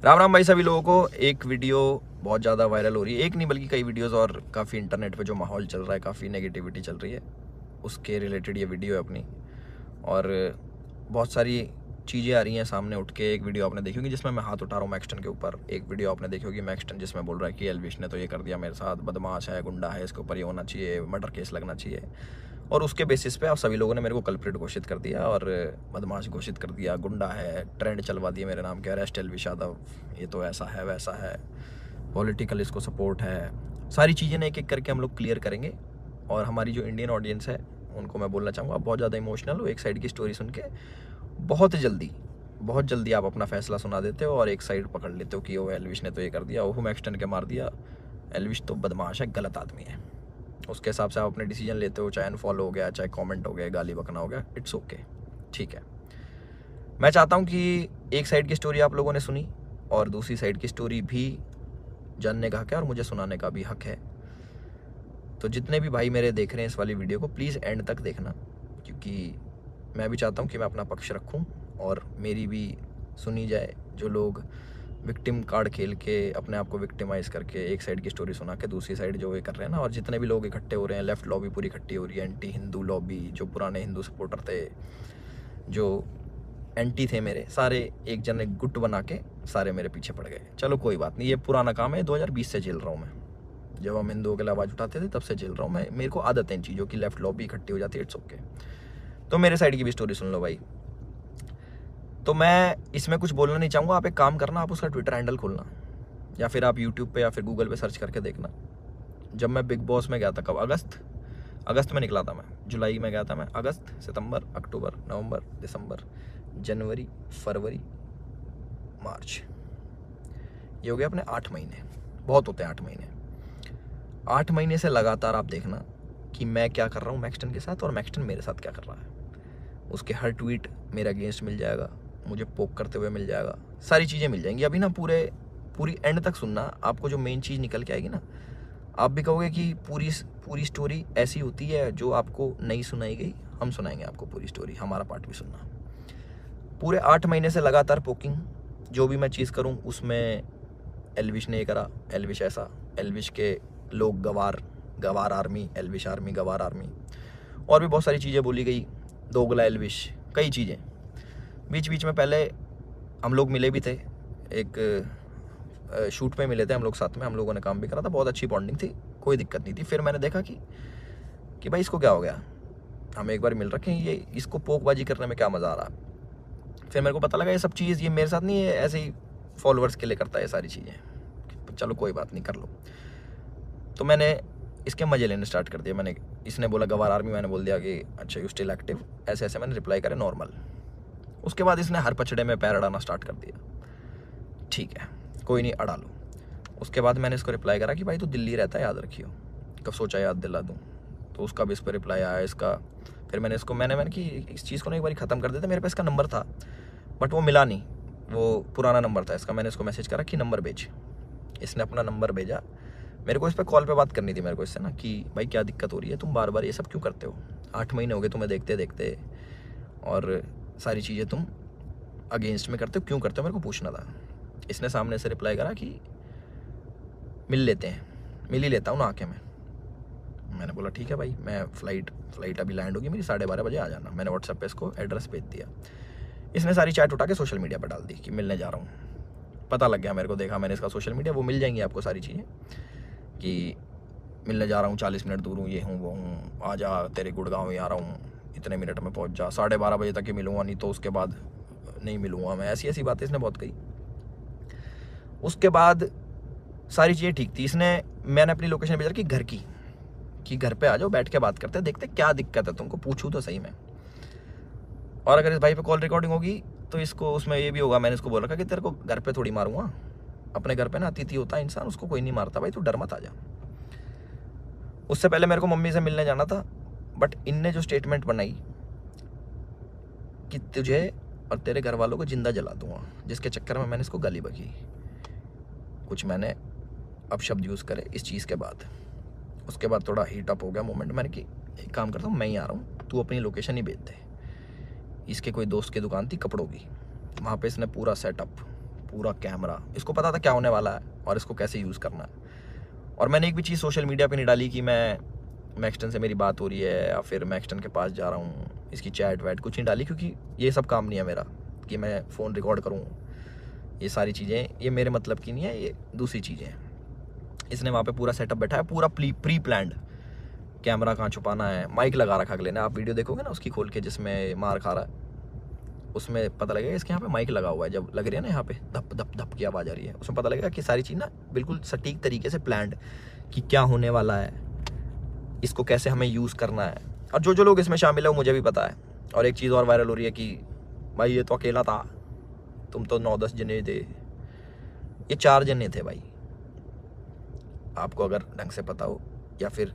राम राम भाई सभी लोगों को। एक वीडियो बहुत ज़्यादा वायरल हो रही है, एक नहीं बल्कि कई वीडियोस, और काफ़ी इंटरनेट पे जो माहौल चल रहा है, काफ़ी नेगेटिविटी चल रही है, उसके रिलेटेड ये वीडियो है अपनी। और बहुत सारी चीज़ें आ रही हैं सामने उठ के। एक वीडियो आपने देखी होगी जिसमें मैं हाथ उठा रहा हूँ मैक्सटन के ऊपर। एक वीडियो आपने देखी होगी मैक्सटन जिसमें बोल रहा है कि एल्विश ने तो ये कर दिया मेरे साथ, बदमाश है, गुंडा है, इसके ऊपर ये होना चाहिए, मर्डर केस लगना चाहिए। और उसके बेसिस पे आप सभी लोगों ने मेरे को कल्प्रिट घोषित कर दिया और बदमाश घोषित कर दिया, गुंडा है, ट्रेंड चलवा दिया मेरे नाम के, अरेस्ट एल्विश यादव, ये तो ऐसा है वैसा है, पॉलिटिकल इसको सपोर्ट है। सारी चीज़ें एक एक करके हम लोग क्लियर करेंगे। और हमारी जो इंडियन ऑडियंस है उनको मैं बोलना चाहूँगा, आप बहुत ज़्यादा इमोशनल हो। एक साइड की स्टोरी सुन के बहुत जल्दी आप अपना फैसला सुना देते हो और एक साइड पकड़ लेते हो कि वो एल्विश ने तो ये कर दिया, वो मैक्सटन के मार दिया, एल्विश तो बदमाश है, गलत आदमी है। उसके हिसाब से आप अपने डिसीजन लेते हो, चाहे अनफॉलो हो गया, चाहे कमेंट हो गया, गाली बकना हो गया, इट्स ओके, ठीक है। मैं चाहता हूँ कि एक साइड की स्टोरी आप लोगों ने सुनी और दूसरी साइड की स्टोरी भी जानने का हक है और मुझे सुनाने का भी हक है। तो जितने भी भाई मेरे देख रहे हैं इस वाली वीडियो को, प्लीज़ एंड तक देखना, क्योंकि मैं भी चाहता हूँ कि मैं अपना पक्ष रखूँ और मेरी भी सुनी जाए। जो लोग विक्टिम कार्ड खेल के अपने आप को विक्टिमाइज़ करके एक साइड की स्टोरी सुना के दूसरी साइड जो ये कर रहे हैं ना, और जितने भी लोग इकट्ठे हो रहे हैं, लेफ्ट लॉबी पूरी इकट्ठी हो रही है, एंटी हिंदू लॉबी, जो पुराने हिंदू सपोर्टर थे, जो एंटी थे मेरे, सारे एक जन एक गुट बना के सारे मेरे पीछे पड़ गए। चलो कोई बात नहीं, ये पुराना काम है, 2020 से झेल रहा हूँ मैं। जब हम हिंदुओं के लिए आवाज़ उठाते थे तब से झेल रहा हूँ मैं। मेरे को आदत है इन चीज़ों की, लेफ्ट लॉबी इकट्ठी हो जाती है, इट्स ओके। तो मेरे साइड की भी स्टोरी सुन लो भाई। तो मैं इसमें कुछ बोलना नहीं चाहूँगा, आप एक काम करना, आप उसका ट्विटर हैंडल खोलना या फिर आप यूट्यूब पे या फिर गूगल पे सर्च करके देखना। जब मैं बिग बॉस में गया था, कब, अगस्त में निकला था मैं, जुलाई में गया था मैं, अगस्त, सितंबर, अक्टूबर, नवंबर, दिसंबर, जनवरी, फरवरी, मार्च, ये हो गया अपने 8 महीने। बहुत होते हैं 8 महीने। 8 महीने से लगातार आप देखना कि मैं क्या कर रहा हूँ मैक्सटन के साथ और मैक्सटन मेरे साथ क्या कर रहा है। उसके हर ट्वीट मेरे अगेंस्ट मिल जाएगा, मुझे पोक करते हुए मिल जाएगा, सारी चीज़ें मिल जाएंगी। अभी ना पूरी एंड तक सुनना, आपको जो मेन चीज़ निकल के आएगी ना, आप भी कहोगे कि पूरी स्टोरी ऐसी होती है जो आपको नहीं सुनाई गई। हम सुनाएंगे आपको पूरी स्टोरी, हमारा पार्ट भी सुनना। पूरे 8 महीने से लगातार पोकिंग, जो भी मैं चीज़ करूँ उसमें एल्विश ने ये करा, एल्विश ऐसा, एल्विश के लोग गवार आर्मी, एल्विश आर्मी, गवार आर्मी, और भी बहुत सारी चीज़ें बोली गई, दोगला एल्विश, कई चीज़ें। बीच बीच में पहले हम लोग मिले भी थे, एक शूट पे मिले थे हम लोग साथ में, हम लोगों ने काम भी करा था, बहुत अच्छी बॉन्डिंग थी, कोई दिक्कत नहीं थी। फिर मैंने देखा कि भाई इसको क्या हो गया, हम एक बार मिल रखे हैं, ये इसको पोकबाजी करने में क्या मज़ा आ रहा। फिर मेरे को पता लगा ये सब चीज़ ये मेरे साथ नहीं है, ऐसे ही फॉलोअर्स के लिए करता है ये सारी चीज़ें। चलो कोई बात नहीं, कर लो। तो मैंने इसके मज़े लेने स्टार्ट कर दिया। इसने बोला गवार आर्मी, मैंने बोल दिया कि अच्छा यू स्टिल एक्टिव, ऐसे ऐसे मैंने रिप्लाई करे नॉर्मल। उसके बाद इसने हर पचड़े में पैर अड़ाना स्टार्ट कर दिया। ठीक है, कोई नहीं, अड़ा लो। उसके बाद मैंने इसको रिप्लाई करा कि भाई तू दिल्ली रहता है, याद रखियो, कब सोचा याद दिला दूँ। तो उसका भी इस पर रिप्लाई आया इसका। फिर मैंने इसको मैंने कि इस चीज़ को ना एक बार ख़त्म कर देते। मेरे पास इसका नंबर था बट वो मिला नहीं, वो पुराना नंबर था इसका। मैंने इसको मैसेज करा कि नंबर भेज। इसने अपना नंबर भेजा। मेरे को इस पर कॉल पे बात करनी थी मेरे को इससे ना, कि भाई क्या दिक्कत हो रही है, तुम बार बार ये सब क्यों करते हो, 8 महीने हो गए तुम्हें देखते देखते, और सारी चीज़ें तुम अगेंस्ट में करते हो, क्यों करते हो, मेरे को पूछना था। इसने सामने से रिप्लाई करा कि मिल लेते हैं, मिल ही लेता हूँ ना आके मैं। मैंने बोला ठीक है भाई, मैं फ़्लाइट अभी लैंड होगी मेरी, 12:30 बजे आ जाना। मैंने व्हाट्सएप पे इसको एड्रेस भेज दिया। इसने सारी चैट उठा के सोशल मीडिया पर डाल दी कि मिलने जा रहा हूँ। पता लग गया मेरे को, देखा मैंने इसका सोशल मीडिया, वो मिल जाएंगी आपको सारी चीज़ें कि मिलने जा रहा हूँ, 40 मिनट दूर हूँ, ये हूँ वो हूँ, आ जा, तेरे गुड़गांव ही आ रहा हूँ, इतने मिनट में पहुँच जा, 12:30 बजे तक ही मिलूँगा, नहीं तो उसके बाद नहीं मिलूँगा मैं। ऐसी ऐसी बातें इसने बहुत कही। उसके बाद सारी चीज़ें ठीक थी। मैंने अपनी लोकेशन भेजा कि घर की, कि घर पे आ जाओ, बैठ के बात करते हैं, देखते क्या दिक्कत है तुमको, पूछूँ तो सही में। और अगर इस भाई पे कॉल रिकॉर्डिंग होगी तो इसको उसमें ये भी होगा, मैंने इसको बोल रखा कि तेरे को घर पे थोड़ी मारूंगा, अपने घर पे ना अतिथि होता है इंसान, उसको कोई नहीं मारता भाई, तू डर मत आ जा। उससे पहले मेरे को मम्मी से मिलने जाना था, बट इनने जो स्टेटमेंट बनाई कि तुझे और तेरे घर वालों को जिंदा जला दूंगा, जिसके चक्कर में मैंने इसको गाली बकी, कुछ मैंने अपशब्द यूज़ करे इस चीज़ के बाद। उसके बाद थोड़ा हीट अप हो गया मोमेंट। मैंने कि एक काम करता हूँ, मैं ही आ रहा हूँ, तू अपनी लोकेशन ही भेज दे। इसके कोई दोस्त की दुकान थी कपड़ों की, वहाँ पे इसने पूरा पूरा कैमरा, इसको पता था क्या होने वाला है और इसको कैसे यूज़ करना है। और मैंने एक भी चीज़ सोशल मीडिया पे नहीं डाली कि मैं मैक्सटन से मेरी बात हो रही है या फिर मैक्सटन के पास जा रहा हूँ, इसकी चैट वैट कुछ नहीं डाली, क्योंकि ये सब काम नहीं है मेरा कि मैं फ़ोन रिकॉर्ड करूँ। ये सारी चीज़ें ये मेरे मतलब की नहीं है, ये दूसरी चीज़ें हैं। इसने वहाँ पे पूरा सेटअप बैठा है, पूरा प्री प्लान्ड, कैमरा कहाँ छुपाना है, माइक लगा रखा अगले ने, आप वीडियो देखोगे ना उसकी खोल के जिसमें मार खा रहा है, उसमें पता लगेगा इसके यहाँ पे माइक लगा हुआ है। जब लग रही है ना यहाँ पे धप धप धप की आवाज़ आ रही है, उसमें पता लगेगा कि सारी चीज़ ना बिल्कुल सटीक तरीके से प्लान्ड, कि क्या होने वाला है, इसको कैसे हमें यूज़ करना है। और जो जो लोग इसमें शामिल है वो मुझे भी पता है। और एक चीज़ और वायरल हो रही है कि भाई ये तो अकेला था, तुम तो 9-10 जने थे, ये 4 जने थे भाई। आपको अगर ढंग से पता हो, या फिर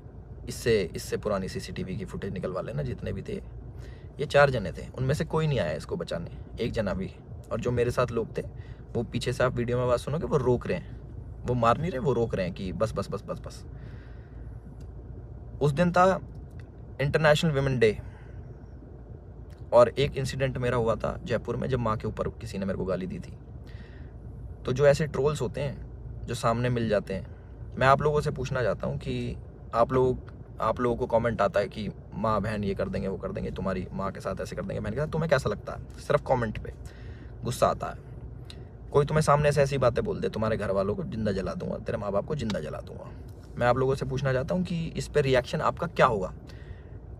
इससे पुरानी CCTV की फुटेज निकलवा लेना, जितने भी थे ये 4 जने थे, उनमें से कोई नहीं आया इसको बचाने, एक जना भी। और जो मेरे साथ लोग थे वो पीछे से, आप वीडियो में बात सुनोगे, वो रोक रहे हैं, वो मार नहीं रहे, वो रोक रहे हैं कि बस बस बस बस बस। उस दिन था इंटरनेशनल विमेन डे, और एक इंसिडेंट मेरा हुआ था जयपुर में, जब माँ के ऊपर किसी ने मेरे को गाली दी थी। तो जो ऐसे ट्रोल्स होते हैं जो सामने मिल जाते हैं, मैं आप लोगों से पूछना चाहता हूँ कि आप लोगों को कमेंट आता है कि माँ बहन ये कर देंगे वो कर देंगे, तुम्हारी माँ के साथ ऐसे कर देंगे। मैंने कहा तुम्हें कैसा लगता है? सिर्फ कमेंट पे गुस्सा आता है। कोई तुम्हें सामने से ऐसी बातें बोल दे, तुम्हारे घर वालों को जिंदा जला दूंगा, तेरे माँ बाप को जिंदा जला दूंगा। मैं आप लोगों से पूछना चाहता हूँ कि इस पर रिएक्शन आपका क्या होगा?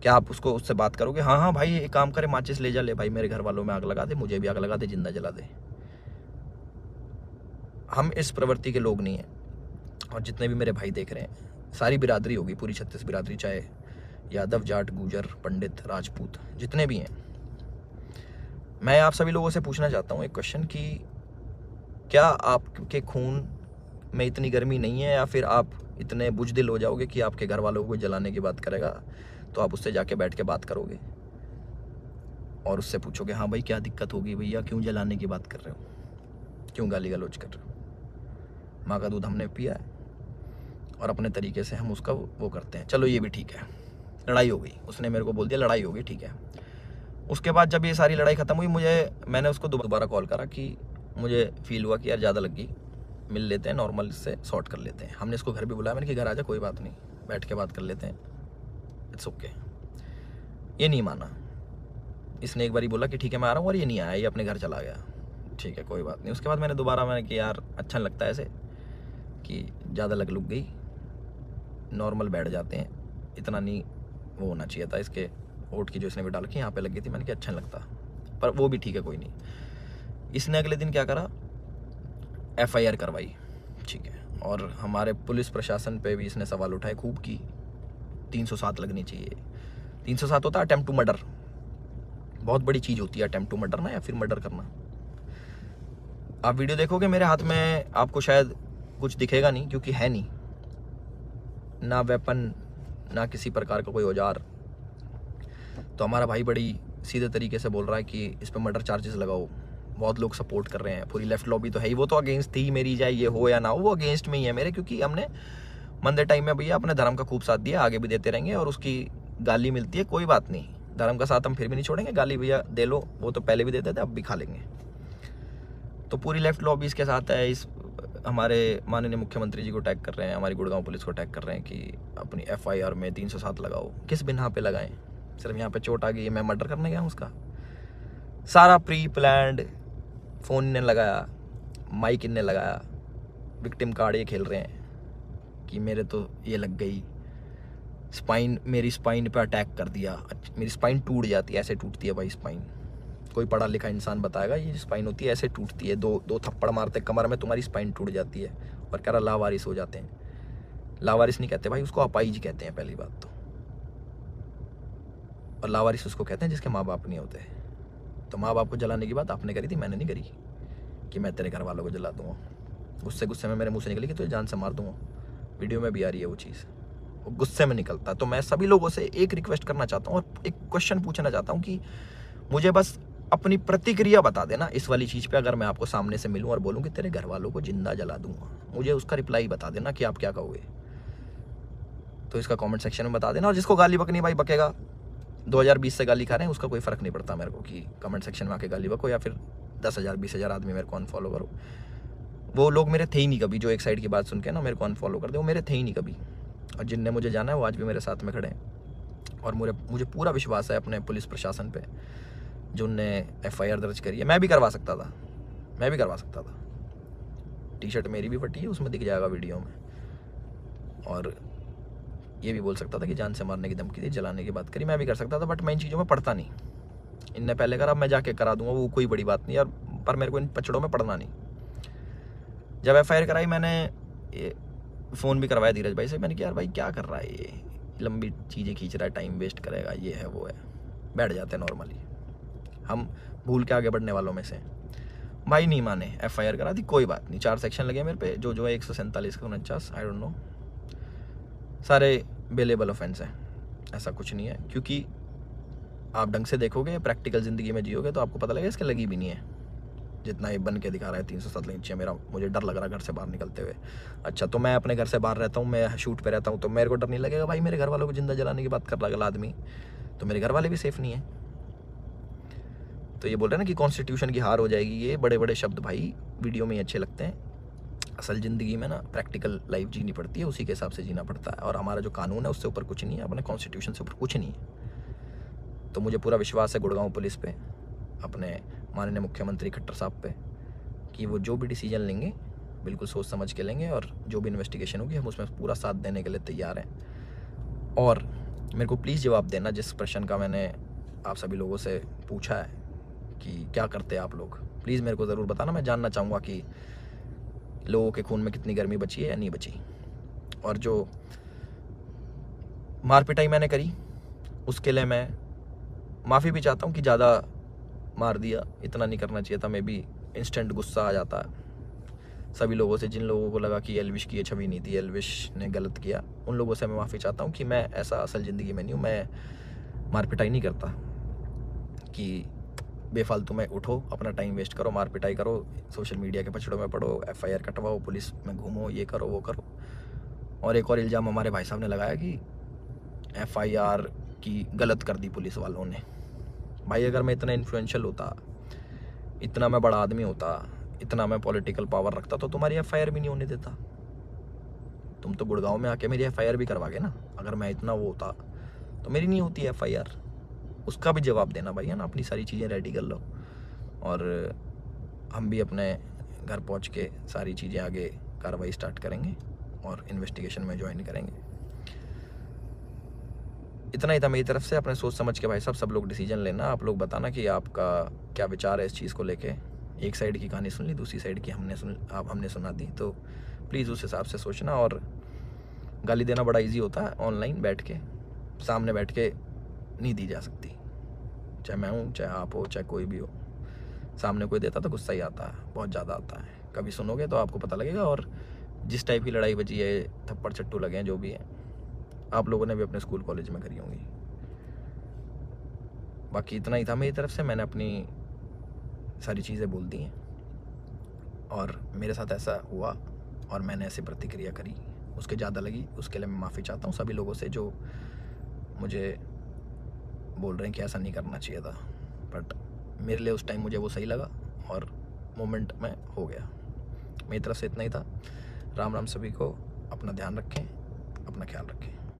क्या आप उससे बात करोगे, हाँ हाँ भाई एक काम करे, माचिस ले जा, ले भाई मेरे घर वालों में आग लगा दे, मुझे भी आग लगा दे, जिंदा जला दे? हम इस प्रवृत्ति के लोग नहीं हैं। और जितने भी मेरे भाई देख रहे हैं, सारी बिरादरी होगी, पूरी 36 बिरादरी, चाहे यादव, जाट, गुजर, पंडित, राजपूत, जितने भी हैं, मैं आप सभी लोगों से पूछना चाहता हूँ एक क्वेश्चन कि क्या आपके खून में इतनी गर्मी नहीं है, या फिर आप इतने बुजदिल हो जाओगे कि आपके घर वालों को जलाने की बात करेगा तो आप उससे जाके बैठ के बात करोगे और उससे पूछोगे, हाँ भाई क्या दिक्कत होगी भैया, क्यों जलाने की बात कर रहे हो, क्यों गाली गलौज कर रहे हो? माँ का दूध हमने पिया है और अपने तरीके से हम उसका वो करते हैं। चलो ये भी ठीक है, लड़ाई हो गई, उसने मेरे को बोल दिया लड़ाई हो गई, ठीक है। उसके बाद जब ये सारी लड़ाई ख़त्म हुई, मैंने उसको दोबारा कॉल करा कि मुझे फील हुआ कि यार ज़्यादा लग गई, मिल लेते हैं, नॉर्मल इससे सॉर्ट कर लेते हैं। हमने इसको घर भी बुलाया, मैंने कि घर आ जा, कोई बात नहीं, बैठ के बात कर लेते हैं, इट्स ओके। ये नहीं माना, इसने एक बार बोला कि ठीक है मैं आ रहा हूँ, और ये नहीं आया, ये अपने घर चला गया। ठीक है कोई बात नहीं। उसके बाद मैंने कि यार अच्छा नहीं लगता ऐसे कि ज़्यादा लग लुक गई, नॉर्मल बैठ जाते हैं, इतना नहीं वो होना चाहिए था। इसके ओट की जो इसने भी डाल के यहाँ पे लग गई थी, मैंने कहा अच्छा नहीं लगता, पर वो भी ठीक है कोई नहीं। इसने अगले दिन क्या करा, FIR करवाई, ठीक है। और हमारे पुलिस प्रशासन पे भी इसने सवाल उठाए खूब की 307 लगनी चाहिए। 307 होता है अटेम्प्ट टू मर्डर, बहुत बड़ी चीज़ होती है अटेम्प्ट टू मर्डर ना, या फिर मर्डर करना। आप वीडियो देखोगे मेरे हाथ में, आपको शायद कुछ दिखेगा नहीं, क्योंकि है नहीं ना वेपन, ना किसी प्रकार का कोई औजार। तो हमारा भाई बड़ी सीधे तरीके से बोल रहा है कि इस पर मर्डर चार्जेस लगाओ। बहुत लोग सपोर्ट कर रहे हैं, पूरी लेफ्ट लॉबी तो है ही, वो तो अगेंस्ट थी मेरी, चाहे ये हो या ना हो, वो अगेंस्ट में ही है मेरे, क्योंकि हमने मंदे टाइम में भैया अपने धर्म का खूब साथ दिया, आगे भी देते रहेंगे। और उसकी गाली मिलती है, कोई बात नहीं, धर्म का साथ हम फिर भी नहीं छोड़ेंगे, गाली भैया दे लो, वो तो पहले भी देते थे, अब भी खा लेंगे। तो पूरी लेफ्ट लॉबी इसके साथ है। इस हमारे माननीय मुख्यमंत्री जी को टैग कर रहे हैं, हमारी गुड़गांव पुलिस को टैग कर रहे हैं कि अपनी FIR में 307 लगाओ। किस बिना पे लगाएं? सिर्फ यहाँ पे चोट आ गई, मैं मर्डर करने गया हूँ उसका? सारा प्री प्लान्ड, फ़ोन इनने लगाया, माइक इनने लगाया, विक्टिम कार्ड ये खेल रहे हैं कि मेरे तो ये लग गई, स्पाइन, मेरी स्पाइन पे अटैक कर दिया, मेरी स्पाइन टूट जाती है, ऐसे टूटती है भाई स्पाइन। कोई पढ़ा लिखा इंसान बताएगा ये स्पाइन होती है, ऐसे टूटती है, दो थप्पड़ मारते कमर में, तुम्हारी स्पाइन टूट जाती है। और कह रहा लावारिस हो जाते हैं। लावारिस नहीं कहते भाई, उसको अपाइज कहते हैं पहली बात तो। और लावारिस उसको कहते हैं जिसके माँ बाप नहीं होते। तो माँ बाप को जलाने की बात आपने करी थी, मैंने नहीं करी कि मैं तेरे घर वालों को जला दूँगा। गुस्से में मेरे मुँह से निकली कि तुझे जान से मार दूँगा। वीडियो में भी आ रही है वो चीज़, वो गुस्से में निकलता। तो मैं सभी लोगों से एक रिक्वेस्ट करना चाहता हूँ और एक क्वेश्चन पूछना चाहता हूँ कि मुझे बस अपनी प्रतिक्रिया बता देना इस वाली चीज़ पे। अगर मैं आपको सामने से मिलूं और बोलूं कि तेरे घर वालों को जिंदा जला दूंगा, मुझे उसका रिप्लाई बता देना कि आप क्या कहोगे। तो इसका कमेंट सेक्शन में बता देना। और जिसको गाली बकनी भाई बकेगा, 2020 से गाली खा रहे हैं, उसका कोई फ़र्क नहीं पड़ता मेरे को कि कमेंट सेक्शन में आके गाली बको या फिर 10,000 20,000 आदमी मेरे को अनफॉलो करो। वो लोग मेरे थे ही नहीं कभी, जो एक साइड की बात सुन के ना मेरे को अनफॉलो कर दे, वो मेरे थे ही नहीं कभी। और जिनने मुझे जाना है वो आज भी मेरे साथ में खड़े हैं। और मुझे पूरा विश्वास है अपने पुलिस प्रशासन पे, जो उनने FIR दर्ज करी है। मैं भी करवा सकता था। टी शर्ट मेरी भी फटी है, उसमें दिख जाएगा वीडियो में। और ये भी बोल सकता था कि जान से मारने की धमकी दी, जलाने की बात करी, मैं भी कर सकता था। बट मैं इन चीज़ों में पढ़ता नहीं। इनने पहले करा, मैं जाके करा दूंगा, वो कोई बड़ी बात नहीं यार। पर मेरे को इन पचड़ों में पढ़ना नहीं। जब FIR कराई मैंने फ़ोन भी करवाया धीरज भाई से। मैंने कहा यार भाई क्या कर रहा है ये, लंबी चीज़ें खींच रहा है, टाइम वेस्ट करेगा, ये है वो है। बैठ जाते हैं नॉर्मली, हम भूल के आगे बढ़ने वालों में से। भाई नहीं माने, FIR करा दी, कोई बात नहीं। 4 सेक्शन लगे मेरे पे, जो है 147 का 49, आई डोंट नो, सारे बेलेबल ऑफेंस है। ऐसा कुछ नहीं है, क्योंकि आप ढंग से देखोगे, प्रैक्टिकल ज़िंदगी में जियोगे तो आपको पता लगेगा इसके लगी भी नहीं है। जितना ये बन के दिखा रहा है 307 नीचे, मुझे डर लग रहा है घर से बाहर निकलते हुए। अच्छा, तो मैं अपने घर से बाहर रहता हूँ, मैं शूट पे रहता हूँ, तो मेरे को डर नहीं लगेगा भाई मेरे घर वालों को जिंदा जलाने की बात कर रहा है आदमी, तो मेरे घर वाले भी सेफ नहीं है। तो ये बोल रहे हैं ना कि कॉन्स्टिट्यूशन की हार हो जाएगी, ये बड़े बड़े शब्द भाई वीडियो में ही अच्छे लगते हैं। असल ज़िंदगी में ना प्रैक्टिकल लाइफ जीनी पड़ती है, उसी के हिसाब से जीना पड़ता है। और हमारा जो कानून है उससे ऊपर कुछ नहीं है, अपने कॉन्स्टिट्यूशन से ऊपर कुछ नहीं है। तो मुझे पूरा विश्वास है गुड़गांव पुलिस पे, अपने माननीय मुख्यमंत्री खट्टर साहब पे, कि वो जो भी डिसीजन लेंगे बिल्कुल सोच समझ के लेंगे। और जो भी इन्वेस्टिगेशन होगी हम उसमें पूरा साथ देने के लिए तैयार हैं। और मेरे को प्लीज़ जवाब देना जिस प्रश्न का मैंने आप सभी लोगों से पूछा है कि क्या करते हैं आप लोग, प्लीज़ मेरे को ज़रूर बताना। मैं जानना चाहूँगा कि लोगों के खून में कितनी गर्मी बची है या नहीं बची। और जो मार पिटाई मैंने करी उसके लिए मैं माफ़ी भी चाहता हूँ कि ज़्यादा मार दिया, इतना नहीं करना चाहिए था। मैं भी इंस्टेंट गुस्सा आ जाता है सभी लोगों से, जिन लोगों को लगा कि एल्विश की ये छवि नहीं थी, एल्विश ने गलत किया, उन लोगों से मैं माफ़ी चाहता हूँ कि मैं ऐसा असल ज़िंदगी में नहीं हूँ। मैं मार पिटाई नहीं करता कि बेफालतू में उठो, अपना टाइम वेस्ट करो, मार पिटाई करो, सोशल मीडिया के पछड़ों में पड़ो, FIR कटवाओ, पुलिस में घूमो, ये करो वो करो। और एक और इल्ज़ाम हमारे भाई साहब ने लगाया कि FIR की गलत कर दी पुलिस वालों ने। भाई अगर मैं इतना इन्फ्लुएंशियल होता, इतना मैं बड़ा आदमी होता, इतना मैं पॉलिटिकल पावर रखता, तो तुम्हारी FIR भी नहीं होने देता। तुम तो गुड़गांव में आके मेरी FIR भी करवागे ना। अगर मैं इतना वो होता तो मेरी नहीं होती FIR। उसका भी जवाब देना भाई, है ना। अपनी सारी चीज़ें रेडी कर लो और हम भी अपने घर पहुंच के सारी चीज़ें आगे कार्रवाई स्टार्ट करेंगे और इन्वेस्टिगेशन में ज्वाइन करेंगे। इतना ही था मेरी तरफ से। अपने सोच समझ के भाई साहब सब लोग डिसीजन लेना। आप लोग बताना कि आपका क्या विचार है इस चीज़ को लेके। एक साइड की कहानी सुन ली, दूसरी साइड की हमने सुना दी, तो प्लीज़ उस हिसाब से सोचना। और गाली देना बड़ा इजी होता है, ऑनलाइन बैठ के, सामने बैठ के नहीं दी जा सकती। चाहे मैं हूँ, चाहे आप हो, चाहे कोई भी हो, सामने कोई देता तो गुस्सा ही आता है, बहुत ज़्यादा आता है। कभी सुनोगे तो आपको पता लगेगा। और जिस टाइप की लड़ाई बची है, थप्पड़ चट्टू लगे हैं, जो भी है, आप लोगों ने भी अपने स्कूल कॉलेज में करी होंगी। बाकी इतना ही था मेरी तरफ से। मैंने अपनी सारी चीज़ें बोल दी हैं और मेरे साथ ऐसा हुआ और मैंने ऐसी प्रतिक्रिया करी, उसके ज़्यादा लगी, उसके लिए मैं माफ़ी चाहता हूँ सभी लोगों से जो मुझे बोल रहे हैं कि ऐसा नहीं करना चाहिए था। बट मेरे लिए उस टाइम मुझे वो सही लगा और मोमेंट में हो गया। मेरी तरफ से इतना ही था। राम राम सभी को। अपना ध्यान रखें, अपना ख्याल रखें।